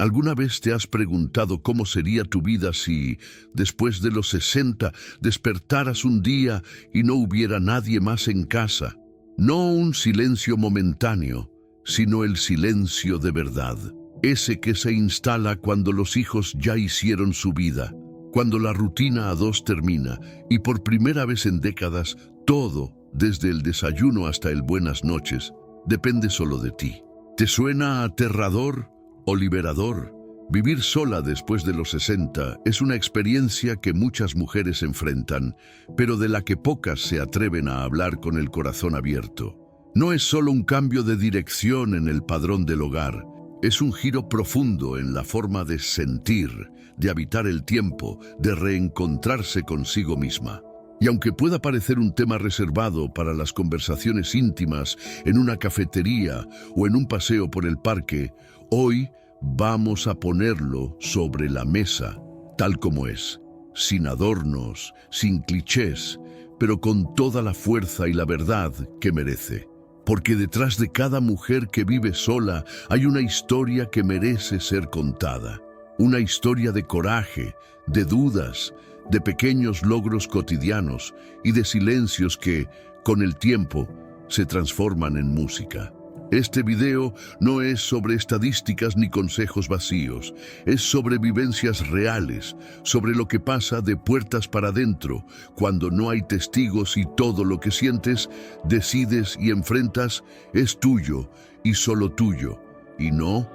¿Alguna vez te has preguntado cómo sería tu vida si, después de los 60, despertaras un día y no hubiera nadie más en casa? No un silencio momentáneo, sino el silencio de verdad. Ese que se instala cuando los hijos ya hicieron su vida, cuando la rutina a dos termina y por primera vez en décadas todo, desde el desayuno hasta el buenas noches, depende solo de ti. ¿Te suena aterrador o liberador? Vivir sola después de los 60 es una experiencia que muchas mujeres enfrentan, pero de la que pocas se atreven a hablar con el corazón abierto. No es solo un cambio de dirección en el padrón del hogar, es un giro profundo en la forma de sentir, de habitar el tiempo, de reencontrarse consigo misma. Y aunque pueda parecer un tema reservado para las conversaciones íntimas en una cafetería o en un paseo por el parque, hoy vamos a ponerlo sobre la mesa, tal como es, sin adornos, sin clichés, pero con toda la fuerza y la verdad que merece. Porque detrás de cada mujer que vive sola hay una historia que merece ser contada. Una historia de coraje, de dudas, de pequeños logros cotidianos y de silencios que, con el tiempo, se transforman en música. Este video no es sobre estadísticas ni consejos vacíos, es sobre vivencias reales, sobre lo que pasa de puertas para adentro, cuando no hay testigos y todo lo que sientes, decides y enfrentas es tuyo y solo tuyo. Y no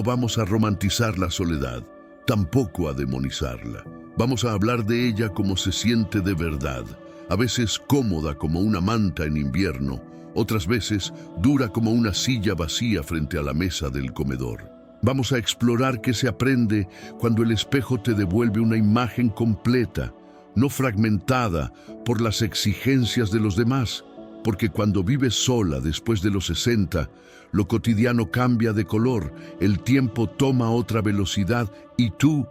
vamos a romantizar la soledad, tampoco a demonizarla. Vamos a hablar de ella como se siente de verdad, a veces cómoda como una manta en invierno, otras veces dura como una silla vacía frente a la mesa del comedor. Vamos a explorar qué se aprende cuando el espejo te devuelve una imagen completa, no fragmentada por las exigencias de los demás, porque cuando vives sola después de los 60, lo cotidiano cambia de color, el tiempo toma otra velocidad y tú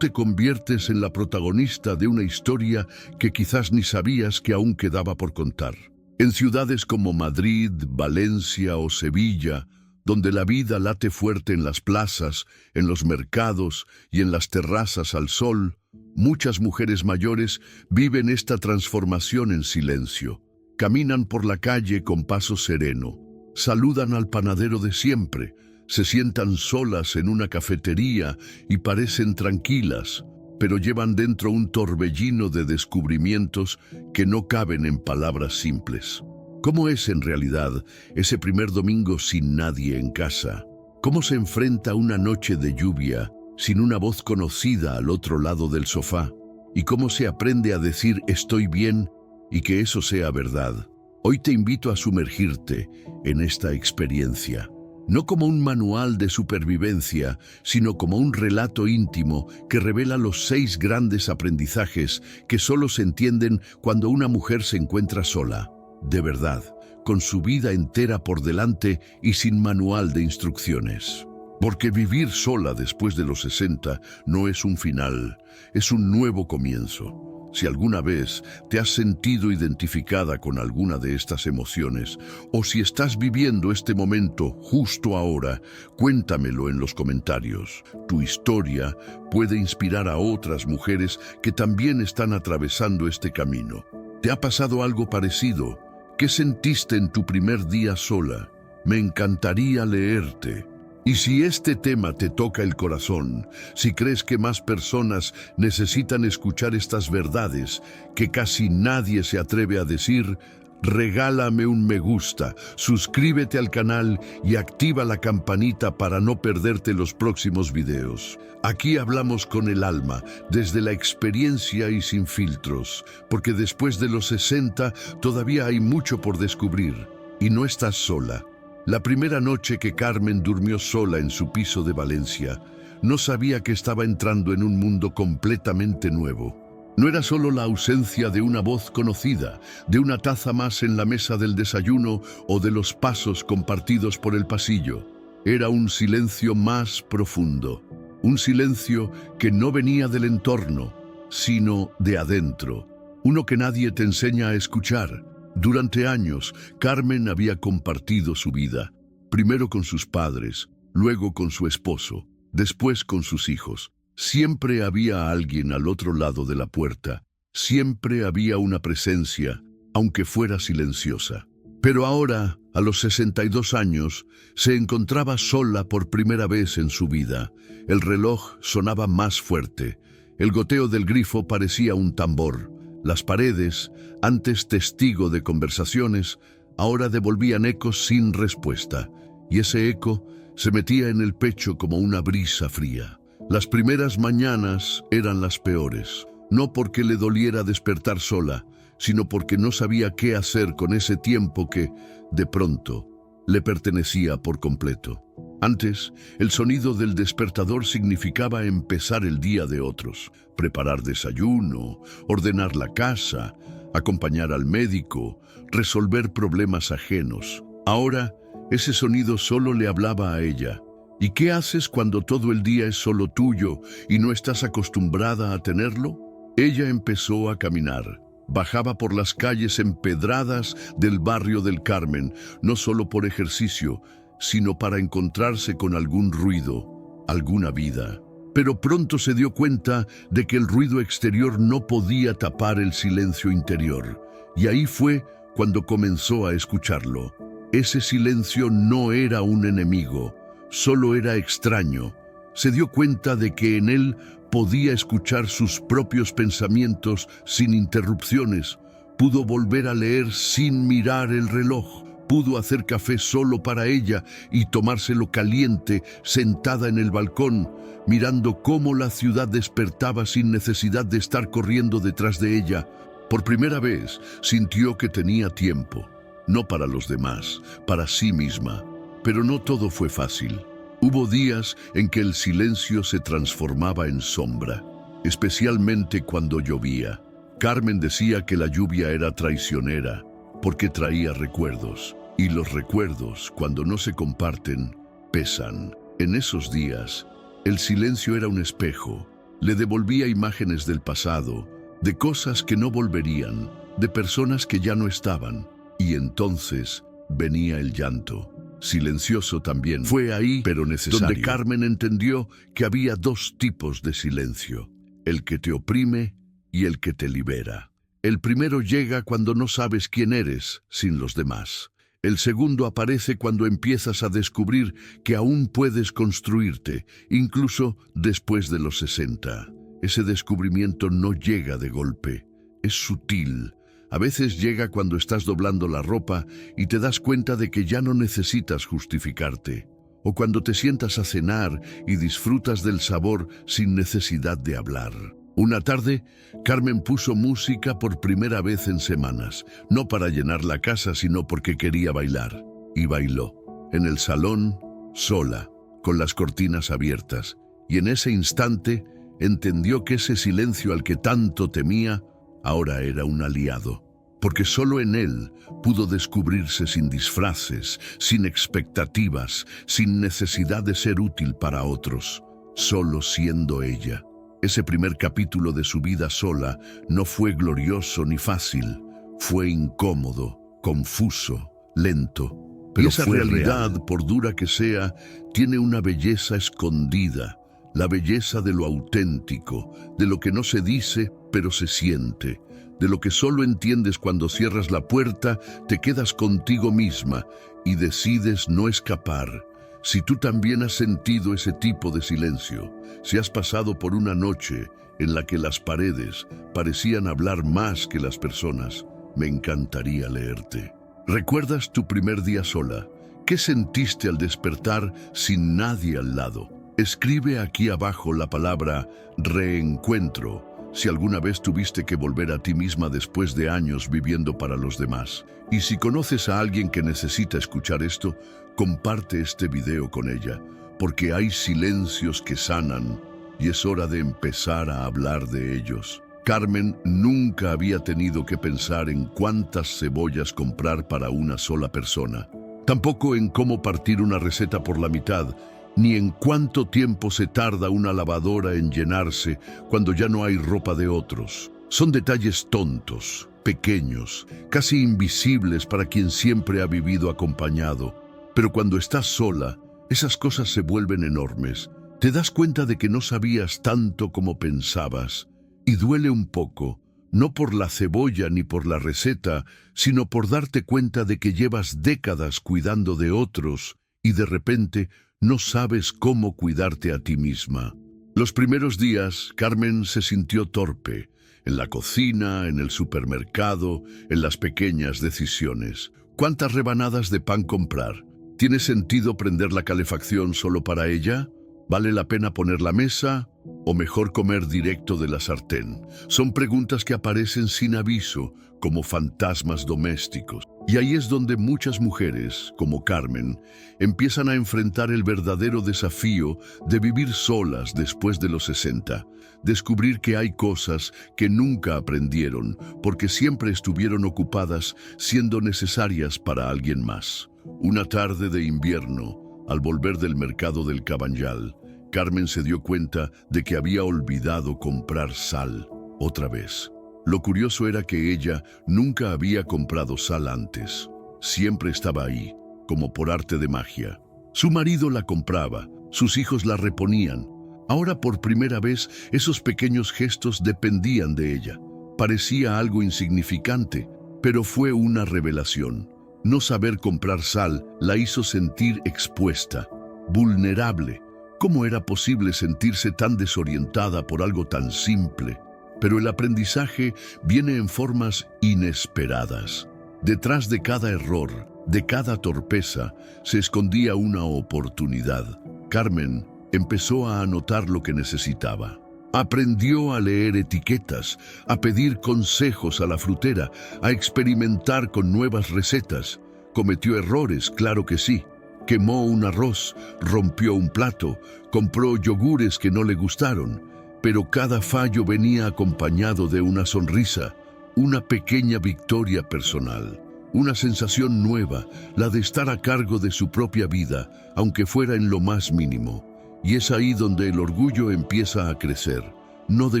te conviertes en la protagonista de una historia que quizás ni sabías que aún quedaba por contar. En ciudades como Madrid, Valencia o Sevilla, donde la vida late fuerte en las plazas, en los mercados y en las terrazas al sol, muchas mujeres mayores viven esta transformación en silencio. Caminan por la calle con paso sereno, saludan al panadero de siempre, se sientan solas en una cafetería y parecen tranquilas, pero llevan dentro un torbellino de descubrimientos que no caben en palabras simples. ¿Cómo es en realidad ese primer domingo sin nadie en casa? ¿Cómo se enfrenta una noche de lluvia sin una voz conocida al otro lado del sofá? ¿Y cómo se aprende a decir estoy bien y que eso sea verdad? Hoy te invito a sumergirte en esta experiencia. No como un manual de supervivencia, sino como un relato íntimo que revela los 6 grandes aprendizajes que solo se entienden cuando una mujer se encuentra sola, de verdad, con su vida entera por delante y sin manual de instrucciones. Porque vivir sola después de los 60 no es un final, es un nuevo comienzo. Si alguna vez te has sentido identificada con alguna de estas emociones, o si estás viviendo este momento justo ahora, cuéntamelo en los comentarios. Tu historia puede inspirar a otras mujeres que también están atravesando este camino. ¿Te ha pasado algo parecido? ¿Qué sentiste en tu primer día sola? Me encantaría leerte. Y si este tema te toca el corazón, si crees que más personas necesitan escuchar estas verdades que casi nadie se atreve a decir, regálame un me gusta, suscríbete al canal y activa la campanita para no perderte los próximos videos. Aquí hablamos con el alma, desde la experiencia y sin filtros, porque después de los 60 todavía hay mucho por descubrir y no estás sola. La primera noche que Carmen durmió sola en su piso de Valencia, no sabía que estaba entrando en un mundo completamente nuevo. No era solo la ausencia de una voz conocida, de una taza más en la mesa del desayuno o de los pasos compartidos por el pasillo. Era un silencio más profundo, un silencio que no venía del entorno, sino de adentro, uno que nadie te enseña a escuchar. Durante años, Carmen había compartido su vida, primero con sus padres, luego con su esposo, después con sus hijos. Siempre había alguien al otro lado de la puerta, siempre había una presencia, aunque fuera silenciosa. Pero ahora, a los 62 años, se encontraba sola por primera vez en su vida. El reloj sonaba más fuerte. El goteo del grifo parecía un tambor. Las paredes, antes testigo de conversaciones, ahora devolvían ecos sin respuesta. Y ese eco se metía en el pecho como una brisa fría. Las primeras mañanas eran las peores, no porque le doliera despertar sola, sino porque no sabía qué hacer con ese tiempo que, de pronto, le pertenecía por completo. Antes, el sonido del despertador significaba empezar el día de otros, preparar desayuno, ordenar la casa, acompañar al médico, resolver problemas ajenos. Ahora, ese sonido solo le hablaba a ella. ¿Y qué haces cuando todo el día es solo tuyo y no estás acostumbrada a tenerlo? Ella empezó a caminar. Bajaba por las calles empedradas del barrio del Carmen, no solo por ejercicio, sino para encontrarse con algún ruido, alguna vida. Pero pronto se dio cuenta de que el ruido exterior no podía tapar el silencio interior. Y ahí fue cuando comenzó a escucharlo. Ese silencio no era un enemigo, solo era extraño. Se dio cuenta de que en él podía escuchar sus propios pensamientos sin interrupciones. Pudo volver a leer sin mirar el reloj. Pudo hacer café solo para ella y tomárselo caliente, sentada en el balcón, mirando cómo la ciudad despertaba sin necesidad de estar corriendo detrás de ella. Por primera vez sintió que tenía tiempo, no para los demás, para sí misma. Pero no todo fue fácil. Hubo días en que el silencio se transformaba en sombra, especialmente cuando llovía. Carmen decía que la lluvia era traicionera, porque traía recuerdos. Y los recuerdos, cuando no se comparten, pesan. En esos días, el silencio era un espejo. Le devolvía imágenes del pasado, de cosas que no volverían, de personas que ya no estaban. Y entonces venía el llanto. Silencioso también. Fue ahí, pero necesario, donde Carmen entendió que había dos tipos de silencio: el que te oprime y el que te libera. El primero llega cuando no sabes quién eres sin los demás. El segundo aparece cuando empiezas a descubrir que aún puedes construirte, incluso después de los 60. Ese descubrimiento no llega de golpe, es sutil. A veces llega cuando estás doblando la ropa y te das cuenta de que ya no necesitas justificarte. O cuando te sientas a cenar y disfrutas del sabor sin necesidad de hablar. Una tarde, Carmen puso música por primera vez en semanas, no para llenar la casa, sino porque quería bailar. Y bailó, en el salón, sola, con las cortinas abiertas. Y en ese instante, entendió que ese silencio al que tanto temía, ahora era un aliado. Porque solo en él pudo descubrirse sin disfraces, sin expectativas, sin necesidad de ser útil para otros, solo siendo ella. Ese primer capítulo de su vida sola no fue glorioso ni fácil, fue incómodo, confuso, lento. Pero esa realidad, por dura que sea, tiene una belleza escondida, la belleza de lo auténtico, de lo que no se dice, pero se siente, de lo que solo entiendes cuando cierras la puerta, te quedas contigo misma y decides no escapar. Si tú también has sentido ese tipo de silencio, si has pasado por una noche en la que las paredes parecían hablar más que las personas, me encantaría leerte. ¿Recuerdas tu primer día sola? ¿Qué sentiste al despertar sin nadie al lado? Escribe aquí abajo la palabra reencuentro, si alguna vez tuviste que volver a ti misma después de años viviendo para los demás. Y si conoces a alguien que necesita escuchar esto, comparte este video con ella, porque hay silencios que sanan y es hora de empezar a hablar de ellos. Carmen nunca había tenido que pensar en cuántas cebollas comprar para una sola persona, tampoco en cómo partir una receta por la mitad, ni en cuánto tiempo se tarda una lavadora en llenarse cuando ya no hay ropa de otros. Son detalles tontos, pequeños, casi invisibles para quien siempre ha vivido acompañado. Pero cuando estás sola, esas cosas se vuelven enormes. Te das cuenta de que no sabías tanto como pensabas, y duele un poco, no por la cebolla ni por la receta, sino por darte cuenta de que llevas décadas cuidando de otros y de repente no sabes cómo cuidarte a ti misma. Los primeros días, Carmen se sintió torpe, en la cocina, en el supermercado, en las pequeñas decisiones. ¿Cuántas rebanadas de pan comprar? ¿Tiene sentido prender la calefacción solo para ella? ¿Vale la pena poner la mesa o mejor comer directo de la sartén? Son preguntas que aparecen sin aviso, como fantasmas domésticos. Y ahí es donde muchas mujeres, como Carmen, empiezan a enfrentar el verdadero desafío de vivir solas después de los 60. Descubrir que hay cosas que nunca aprendieron porque siempre estuvieron ocupadas siendo necesarias para alguien más. Una tarde de invierno, al volver del mercado del Cabanyal, Carmen se dio cuenta de que había olvidado comprar sal otra vez. Lo curioso era que ella nunca había comprado sal antes. Siempre estaba ahí, como por arte de magia. Su marido la compraba, sus hijos la reponían. Ahora por primera vez esos pequeños gestos dependían de ella. Parecía algo insignificante, pero fue una revelación. No saber comprar sal la hizo sentir expuesta, vulnerable. ¿Cómo era posible sentirse tan desorientada por algo tan simple? Pero el aprendizaje viene en formas inesperadas. Detrás de cada error, de cada torpeza, se escondía una oportunidad. Carmen empezó a anotar lo que necesitaba. Aprendió a leer etiquetas, a pedir consejos a la frutera, a experimentar con nuevas recetas. Cometió errores, claro que sí. Quemó un arroz, rompió un plato, compró yogures que no le gustaron, pero cada fallo venía acompañado de una sonrisa, una pequeña victoria personal, una sensación nueva, la de estar a cargo de su propia vida, aunque fuera en lo más mínimo. Y es ahí donde el orgullo empieza a crecer, no de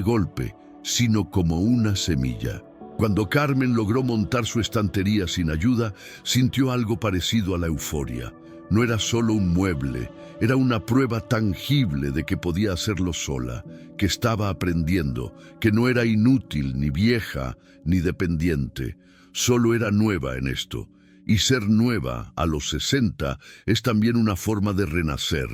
golpe, sino como una semilla. Cuando Carmen logró montar su estantería sin ayuda, sintió algo parecido a la euforia. No era solo un mueble, era una prueba tangible de que podía hacerlo sola, que estaba aprendiendo, que no era inútil, ni vieja, ni dependiente. Solo era nueva en esto. Y ser nueva a los 60 es también una forma de renacer.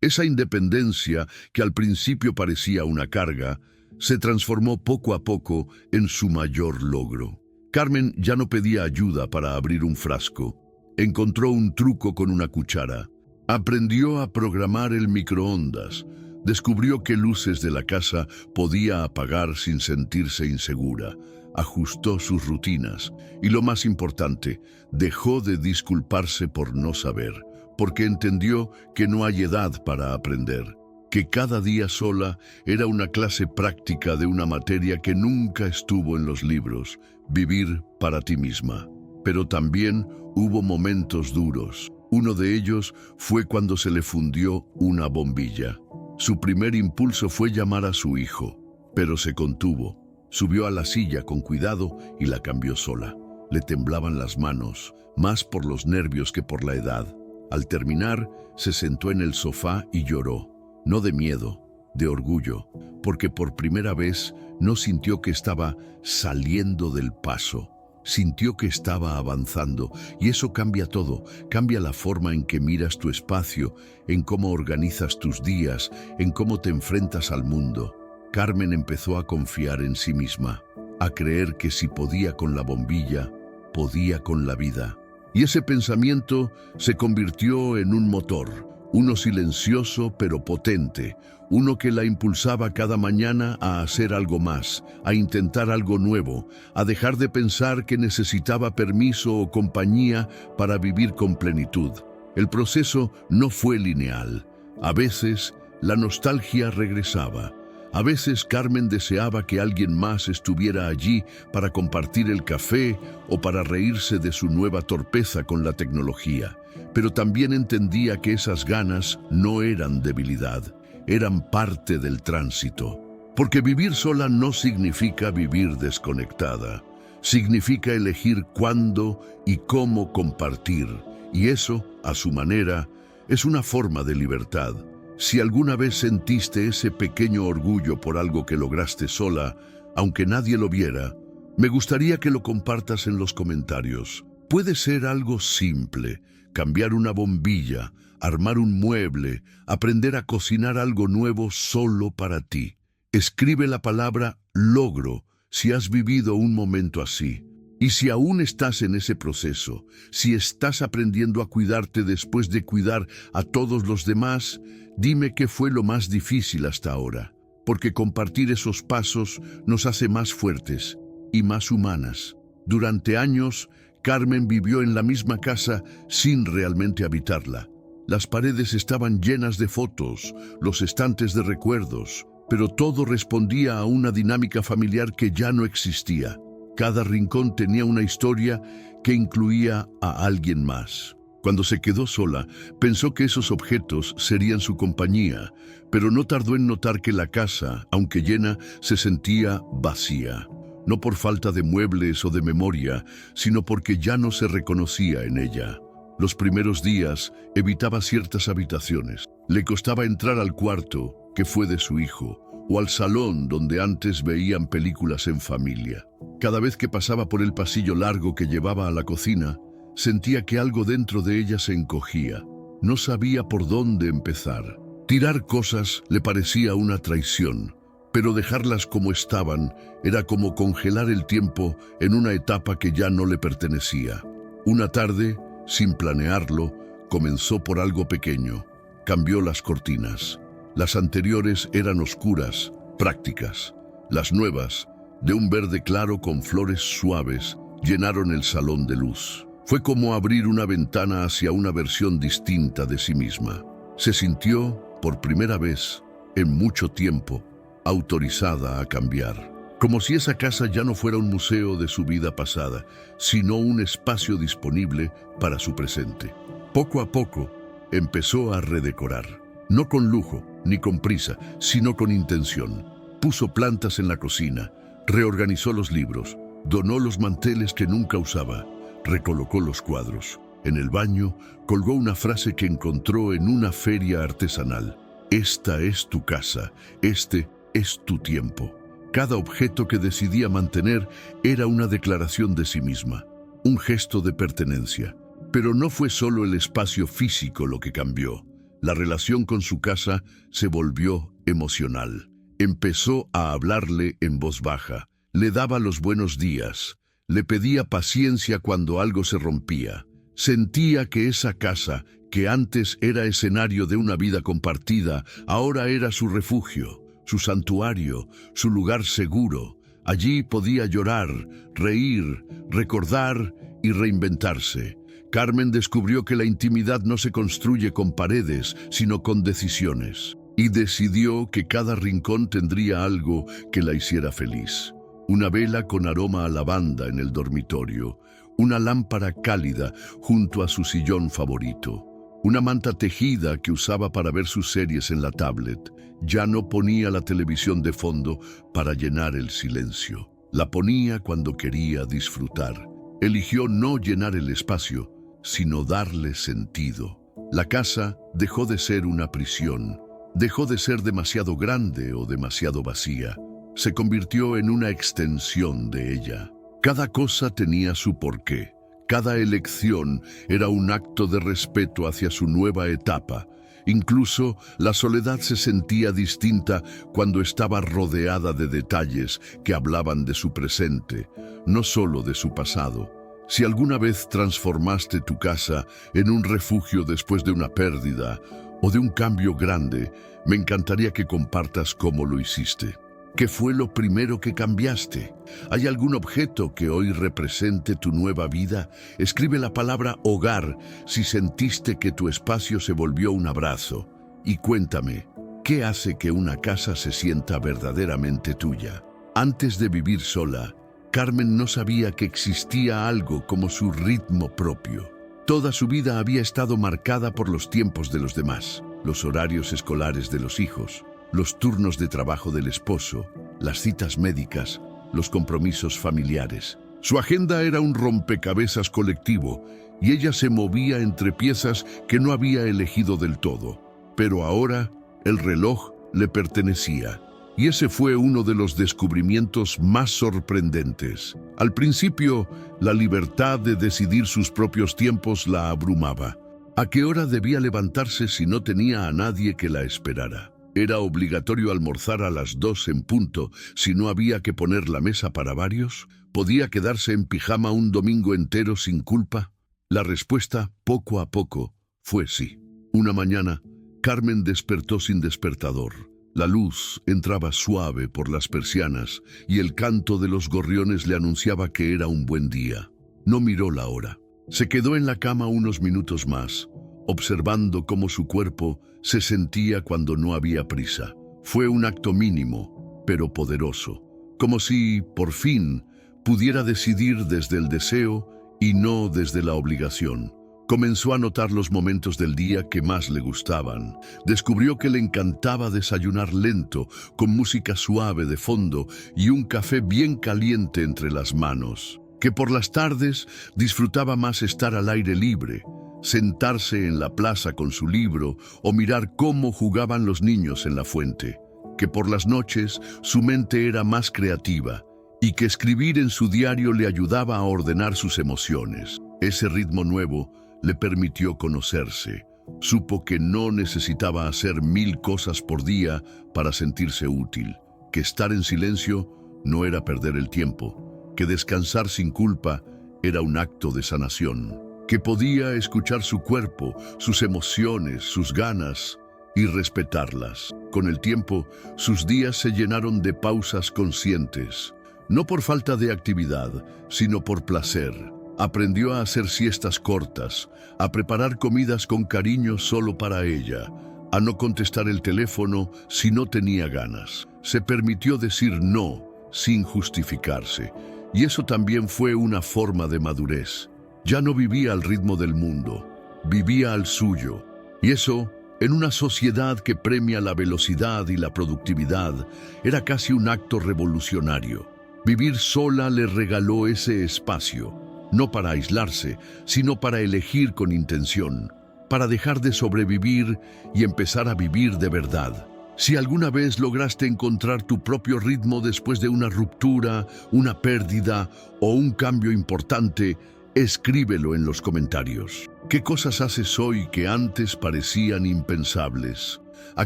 Esa independencia que al principio parecía una carga, se transformó poco a poco en su mayor logro. Carmen ya no pedía ayuda para abrir un frasco. Encontró un truco con una cuchara. Aprendió a programar el microondas. Descubrió qué luces de la casa podía apagar sin sentirse insegura. Ajustó sus rutinas. Y lo más importante, dejó de disculparse por no saber, porque entendió que no hay edad para aprender. Que cada día sola era una clase práctica de una materia que nunca estuvo en los libros, vivir para ti misma. Pero también hubo momentos duros. Uno de ellos fue cuando se le fundió una bombilla. Su primer impulso fue llamar a su hijo, pero se contuvo. Subió a la silla con cuidado y la cambió sola. Le temblaban las manos, más por los nervios que por la edad. Al terminar, se sentó en el sofá y lloró. No de miedo, de orgullo, porque por primera vez no sintió que estaba saliendo del paso. Sintió que estaba avanzando, y eso cambia todo. Cambia la forma en que miras tu espacio, en cómo organizas tus días, en cómo te enfrentas al mundo. Carmen empezó a confiar en sí misma, a creer que si podía con la bombilla, podía con la vida. Y ese pensamiento se convirtió en un motor, uno silencioso pero potente, uno que la impulsaba cada mañana a hacer algo más, a intentar algo nuevo, a dejar de pensar que necesitaba permiso o compañía para vivir con plenitud. El proceso no fue lineal. A veces, la nostalgia regresaba. A veces Carmen deseaba que alguien más estuviera allí para compartir el café o para reírse de su nueva torpeza con la tecnología. Pero también entendía que esas ganas no eran debilidad, eran parte del tránsito. Porque vivir sola no significa vivir desconectada. Significa elegir cuándo y cómo compartir. Y eso, a su manera, es una forma de libertad. Si alguna vez sentiste ese pequeño orgullo por algo que lograste sola, aunque nadie lo viera, me gustaría que lo compartas en los comentarios. Puede ser algo simple: cambiar una bombilla, armar un mueble, aprender a cocinar algo nuevo solo para ti. Escribe la palabra logro si has vivido un momento así. Y si aún estás en ese proceso, si estás aprendiendo a cuidarte después de cuidar a todos los demás, dime qué fue lo más difícil hasta ahora, porque compartir esos pasos nos hace más fuertes y más humanas. Durante años, Carmen vivió en la misma casa sin realmente habitarla. Las paredes estaban llenas de fotos, los estantes de recuerdos, pero todo respondía a una dinámica familiar que ya no existía. Cada rincón tenía una historia que incluía a alguien más. Cuando se quedó sola, pensó que esos objetos serían su compañía, pero no tardó en notar que la casa, aunque llena, se sentía vacía. No por falta de muebles o de memoria, sino porque ya no se reconocía en ella. Los primeros días evitaba ciertas habitaciones. Le costaba entrar al cuarto, que fue de su hijo, o al salón donde antes veían películas en familia. Cada vez que pasaba por el pasillo largo que llevaba a la cocina, sentía que algo dentro de ella se encogía. No sabía por dónde empezar. Tirar cosas le parecía una traición, pero dejarlas como estaban era como congelar el tiempo en una etapa que ya no le pertenecía. Una tarde, sin planearlo, comenzó por algo pequeño. Cambió las cortinas. Las anteriores eran oscuras, prácticas. Las nuevas, de un verde claro con flores suaves, llenaron el salón de luz. Fue como abrir una ventana hacia una versión distinta de sí misma. Se sintió, por primera vez, en mucho tiempo, autorizada a cambiar. Como si esa casa ya no fuera un museo de su vida pasada, sino un espacio disponible para su presente. Poco a poco, empezó a redecorar. No con lujo, ni con prisa, sino con intención. Puso plantas en la cocina, reorganizó los libros, donó los manteles que nunca usaba, recolocó los cuadros. En el baño, colgó una frase que encontró en una feria artesanal. Esta es tu casa, este es tu tiempo. Cada objeto que decidía mantener era una declaración de sí misma, un gesto de pertenencia. Pero no fue solo el espacio físico lo que cambió. La relación con su casa se volvió emocional. Empezó a hablarle en voz baja, le daba los buenos días, le pedía paciencia cuando algo se rompía. Sentía que esa casa, que antes era escenario de una vida compartida, ahora era su refugio, su santuario, su lugar seguro. Allí podía llorar, reír, recordar y reinventarse. Carmen descubrió que la intimidad no se construye con paredes, sino con decisiones. Y decidió que cada rincón tendría algo que la hiciera feliz. Una vela con aroma a lavanda en el dormitorio, una lámpara cálida junto a su sillón favorito, una manta tejida que usaba para ver sus series en la tablet. Ya no ponía la televisión de fondo para llenar el silencio. La ponía cuando quería disfrutar. Eligió no llenar el espacio, sino darle sentido. La casa dejó de ser una prisión, dejó de ser demasiado grande o demasiado vacía. Se convirtió en una extensión de ella. Cada cosa tenía su porqué. Cada elección era un acto de respeto hacia su nueva etapa. Incluso la soledad se sentía distinta cuando estaba rodeada de detalles que hablaban de su presente, no solo de su pasado. Si alguna vez transformaste tu casa en un refugio después de una pérdida o de un cambio grande, me encantaría que compartas cómo lo hiciste. ¿Qué fue lo primero que cambiaste? ¿Hay algún objeto que hoy represente tu nueva vida? Escribe la palabra hogar si sentiste que tu espacio se volvió un abrazo. Y cuéntame, ¿qué hace que una casa se sienta verdaderamente tuya? Antes de vivir sola, Carmen no sabía que existía algo como su ritmo propio. Toda su vida había estado marcada por los tiempos de los demás, los horarios escolares de los hijos, los turnos de trabajo del esposo, las citas médicas, los compromisos familiares. Su agenda era un rompecabezas colectivo y ella se movía entre piezas que no había elegido del todo. Pero ahora El reloj le pertenecía. Y ese fue uno de los descubrimientos más sorprendentes. Al principio, la libertad de decidir sus propios tiempos la abrumaba. ¿A qué hora debía levantarse si no tenía a nadie que la esperara? ¿Era obligatorio almorzar a las 2 en punto si no había que poner la mesa para varios? ¿Podía quedarse en pijama un domingo entero sin culpa? La respuesta, poco a poco, fue sí. Una mañana, Carmen despertó sin despertador. La luz entraba suave por las persianas y el canto de los gorriones le anunciaba que era un buen día. No miró la hora. Se quedó en la cama unos minutos más, observando cómo su cuerpo se sentía cuando no había prisa. Fue un acto mínimo, pero poderoso, como si, por fin, pudiera decidir desde el deseo y no desde la obligación. Comenzó a notar los momentos del día que más le gustaban. Descubrió que le encantaba desayunar lento, con música suave de fondo y un café bien caliente entre las manos. Que por las tardes disfrutaba más estar al aire libre, sentarse en la plaza con su libro o mirar cómo jugaban los niños en la fuente. Que por las noches su mente era más creativa y que escribir en su diario le ayudaba a ordenar sus emociones. Ese ritmo nuevo le permitió conocerse. Supo que no necesitaba hacer 1000 cosas por día para sentirse útil, que estar en silencio no era perder el tiempo, que descansar sin culpa era un acto de sanación, que podía escuchar su cuerpo, sus emociones, sus ganas y respetarlas. Con el tiempo, sus días se llenaron de pausas conscientes, no por falta de actividad, sino por placer. Aprendió a hacer siestas cortas, a preparar comidas con cariño solo para ella, a no contestar el teléfono si no tenía ganas. Se permitió decir no sin justificarse, y eso también fue una forma de madurez. Ya no vivía al ritmo del mundo, vivía al suyo, y eso, en una sociedad que premia la velocidad y la productividad, era casi un acto revolucionario. Vivir sola le regaló ese espacio, no para aislarse, sino para elegir con intención, para dejar de sobrevivir y empezar a vivir de verdad. Si alguna vez lograste encontrar tu propio ritmo después de una ruptura, una pérdida o un cambio importante, escríbelo en los comentarios. ¿Qué cosas haces hoy que antes parecían impensables? ¿A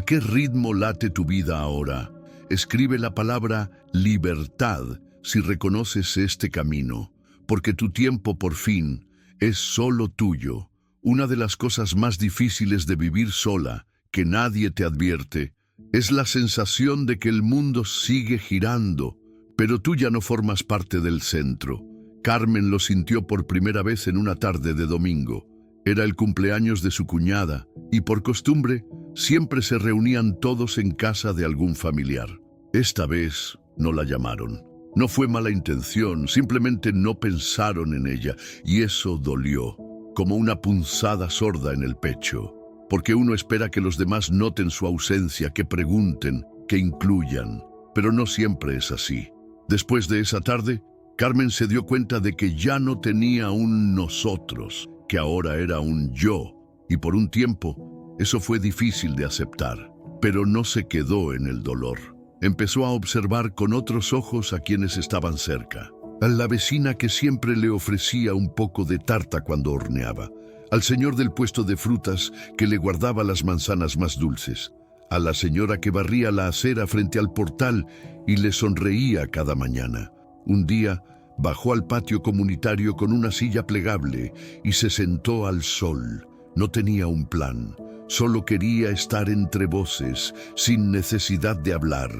qué ritmo late tu vida ahora? Escribe la palabra libertad si reconoces este camino. Porque tu tiempo por fin es solo tuyo. Una de las cosas más difíciles de vivir sola, que nadie te advierte, es la sensación de que el mundo sigue girando, pero tú ya no formas parte del centro. Carmen lo sintió por primera vez en una tarde de domingo. Era el cumpleaños de su cuñada, y por costumbre, siempre se reunían todos en casa de algún familiar. Esta vez no la llamaron. No fue mala intención, simplemente no pensaron en ella, y eso dolió, como una punzada sorda en el pecho, porque uno espera que los demás noten su ausencia, que pregunten, que incluyan, pero no siempre es así. Después de esa tarde, Carmen se dio cuenta de que ya no tenía un nosotros, que ahora era un yo, y por un tiempo eso fue difícil de aceptar, pero no se quedó en el dolor. Empezó a observar con otros ojos a quienes estaban cerca. A la vecina que siempre le ofrecía un poco de tarta cuando horneaba. Al señor del puesto de frutas que le guardaba las manzanas más dulces. A la señora que barría la acera frente al portal y le sonreía cada mañana. Un día bajó al patio comunitario con una silla plegable y se sentó al sol. No tenía un plan. Solo quería estar entre voces, sin necesidad de hablar.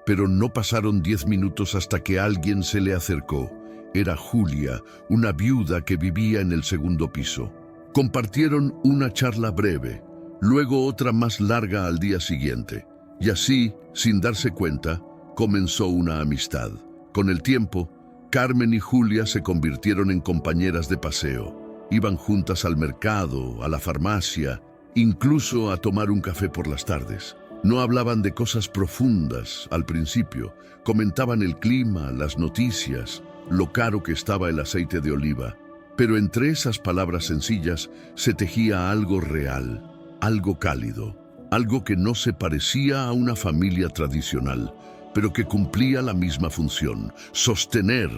Pero no pasaron 10 minutos hasta que alguien se le acercó. Era Julia, una viuda que vivía en el segundo piso. Compartieron una charla breve, luego otra más larga al día siguiente. Y así, sin darse cuenta, comenzó una amistad. Con el tiempo, Carmen y Julia se convirtieron en compañeras de paseo. Iban juntas al mercado, a la farmacia, incluso a tomar un café por las tardes. No hablaban de cosas profundas al principio, comentaban el clima, las noticias, lo caro que estaba el aceite de oliva. Pero entre esas palabras sencillas se tejía algo real, algo cálido, algo que no se parecía a una familia tradicional, pero que cumplía la misma función: sostener.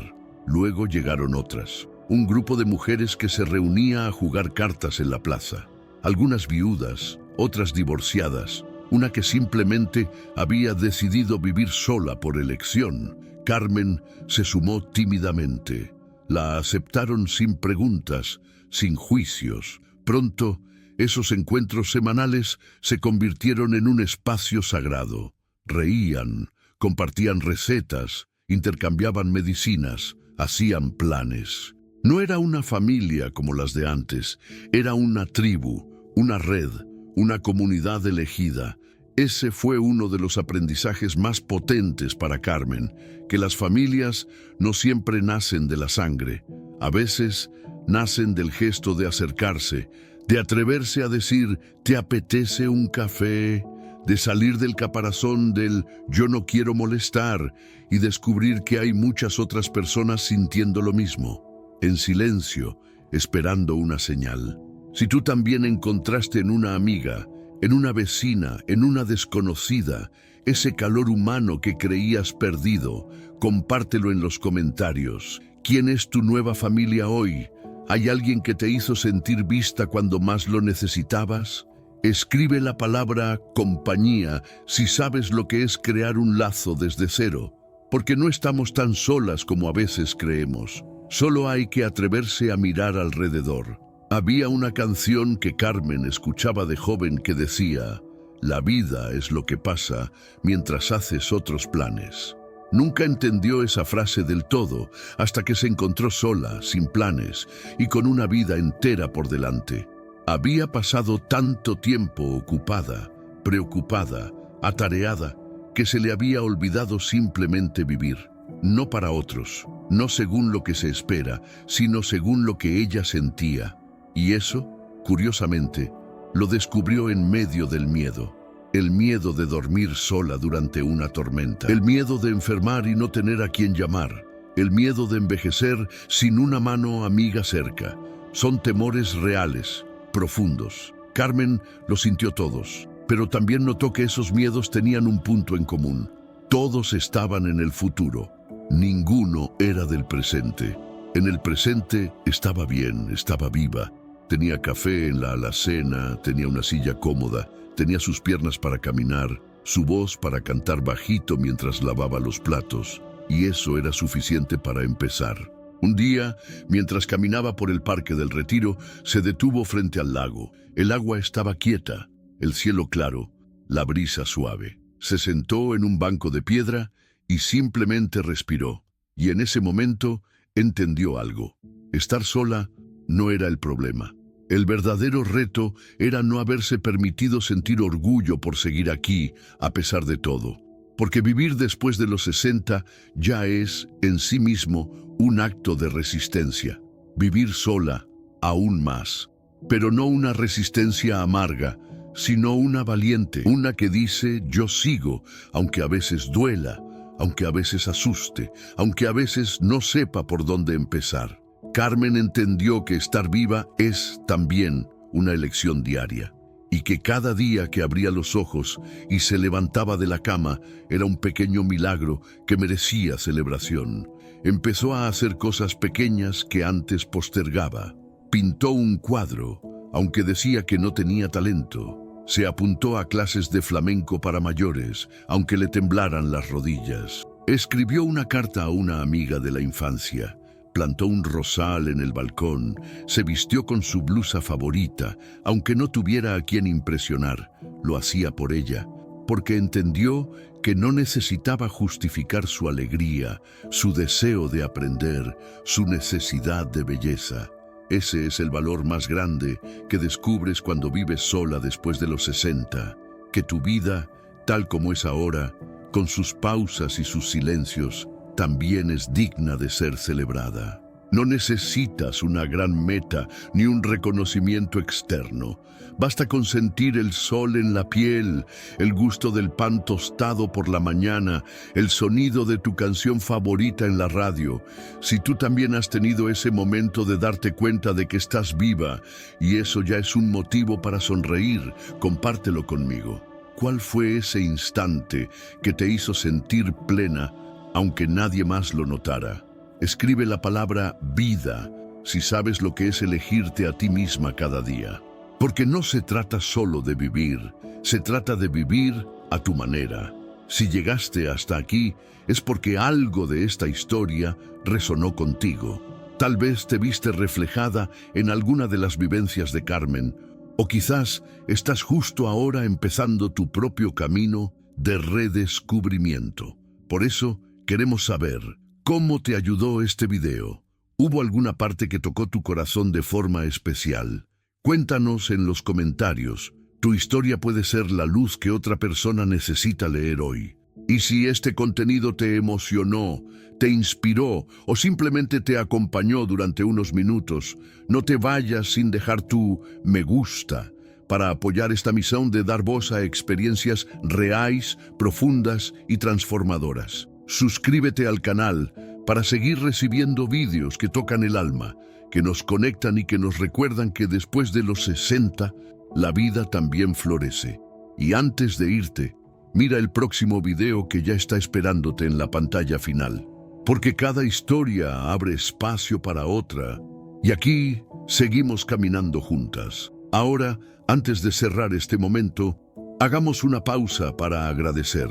Luego llegaron otras, un grupo de mujeres que se reunía a jugar cartas en la plaza. Algunas viudas, otras divorciadas, una que simplemente había decidido vivir sola por elección. Carmen se sumó tímidamente. La aceptaron sin preguntas, sin juicios. Pronto, esos encuentros semanales se convirtieron en un espacio sagrado. Reían, compartían recetas, intercambiaban medicinas, hacían planes. No era una familia como las de antes, era una tribu, una red, una comunidad elegida. Ese fue uno de los aprendizajes más potentes para Carmen, que las familias no siempre nacen de la sangre. A veces nacen del gesto de acercarse, de atreverse a decir «¿Te apetece un café?», de salir del caparazón del «yo no quiero molestar» y descubrir que hay muchas otras personas sintiendo lo mismo, en silencio, esperando una señal. Si tú también encontraste en una amiga, en una vecina, en una desconocida, ese calor humano que creías perdido, compártelo en los comentarios. ¿Quién es tu nueva familia hoy? ¿Hay alguien que te hizo sentir vista cuando más lo necesitabas? Escribe la palabra compañía si sabes lo que es crear un lazo desde cero, porque no estamos tan solas como a veces creemos. Solo hay que atreverse a mirar alrededor. Había una canción que Carmen escuchaba de joven que decía: «La vida es lo que pasa mientras haces otros planes». Nunca entendió esa frase del todo hasta que se encontró sola, sin planes y con una vida entera por delante. Había pasado tanto tiempo ocupada, preocupada, atareada, que se le había olvidado simplemente vivir. No para otros, no según lo que se espera, sino según lo que ella sentía. Y eso, curiosamente, lo descubrió en medio del miedo. El miedo de dormir sola durante una tormenta. El miedo de enfermar y no tener a quien llamar. El miedo de envejecer sin una mano amiga cerca. Son temores reales, profundos. Carmen los sintió todos, pero también notó que esos miedos tenían un punto en común. Todos estaban en el futuro. Ninguno era del presente. En el presente estaba bien, estaba viva. Tenía café en la alacena, tenía una silla cómoda, tenía sus piernas para caminar, su voz para cantar bajito mientras lavaba los platos, y eso era suficiente para empezar. Un día, mientras caminaba por el Parque del Retiro, se detuvo frente al lago. El agua estaba quieta, el cielo claro, la brisa suave. Se sentó en un banco de piedra y simplemente respiró. Y en ese momento entendió algo. Estar sola no era el problema. El verdadero reto era no haberse permitido sentir orgullo por seguir aquí, a pesar de todo. Porque vivir después de los 60 ya es, en sí mismo, un acto de resistencia. Vivir sola, aún más. Pero no una resistencia amarga, sino una valiente, una que dice «yo sigo», aunque a veces duela, aunque a veces asuste, aunque a veces no sepa por dónde empezar. Carmen entendió que estar viva es también una elección diaria, y que cada día que abría los ojos y se levantaba de la cama era un pequeño milagro que merecía celebración. Empezó a hacer cosas pequeñas que antes postergaba. Pintó un cuadro, aunque decía que no tenía talento. Se apuntó a clases de flamenco para mayores, aunque le temblaran las rodillas. Escribió una carta a una amiga de la infancia. Plantó un rosal en el balcón, se vistió con su blusa favorita, aunque no tuviera a quien impresionar. Lo hacía por ella, porque entendió que no necesitaba justificar su alegría, su deseo de aprender, su necesidad de belleza. Ese es el valor más grande que descubres cuando vives sola después de los 60, que tu vida, tal como es ahora, con sus pausas y sus silencios, también es digna de ser celebrada. No necesitas una gran meta ni un reconocimiento externo. Basta con sentir el sol en la piel, el gusto del pan tostado por la mañana, el sonido de tu canción favorita en la radio. Si tú también has tenido ese momento de darte cuenta de que estás viva, y eso ya es un motivo para sonreír, compártelo conmigo. ¿Cuál fue ese instante que te hizo sentir plena, aunque nadie más lo notara? Escribe la palabra vida si sabes lo que es elegirte a ti misma cada día. Porque no se trata solo de vivir, se trata de vivir a tu manera. Si llegaste hasta aquí, es porque algo de esta historia resonó contigo. Tal vez te viste reflejada en alguna de las vivencias de Carmen, o quizás estás justo ahora empezando tu propio camino de redescubrimiento. Por eso, queremos saber, ¿cómo te ayudó este video? ¿Hubo alguna parte que tocó tu corazón de forma especial? Cuéntanos en los comentarios. Tu historia puede ser la luz que otra persona necesita leer hoy. Y si este contenido te emocionó, te inspiró o simplemente te acompañó durante unos minutos, no te vayas sin dejar tu me gusta para apoyar esta misión de dar voz a experiencias reales, profundas y transformadoras. Suscríbete al canal para seguir recibiendo vídeos que tocan el alma, que nos conectan y que nos recuerdan que después de los 60, la vida también florece. Y antes de irte, mira el próximo video que ya está esperándote en la pantalla final. Porque cada historia abre espacio para otra. Y aquí seguimos caminando juntas. Ahora, antes de cerrar este momento, hagamos una pausa para agradecer.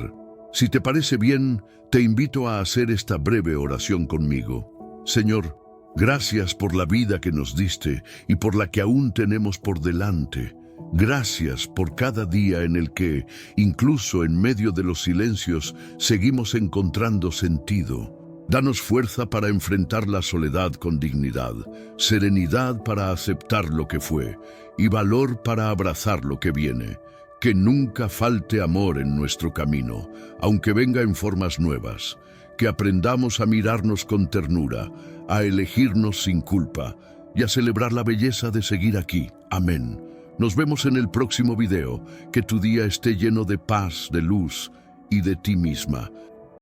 Si te parece bien, te invito a hacer esta breve oración conmigo. Señor, gracias por la vida que nos diste y por la que aún tenemos por delante. Gracias por cada día en el que, incluso en medio de los silencios, seguimos encontrando sentido. Danos fuerza para enfrentar la soledad con dignidad, serenidad para aceptar lo que fue y valor para abrazar lo que viene. Que nunca falte amor en nuestro camino, aunque venga en formas nuevas. Que aprendamos a mirarnos con ternura, a elegirnos sin culpa y a celebrar la belleza de seguir aquí. Amén. Nos vemos en el próximo video. Que tu día esté lleno de paz, de luz y de ti misma.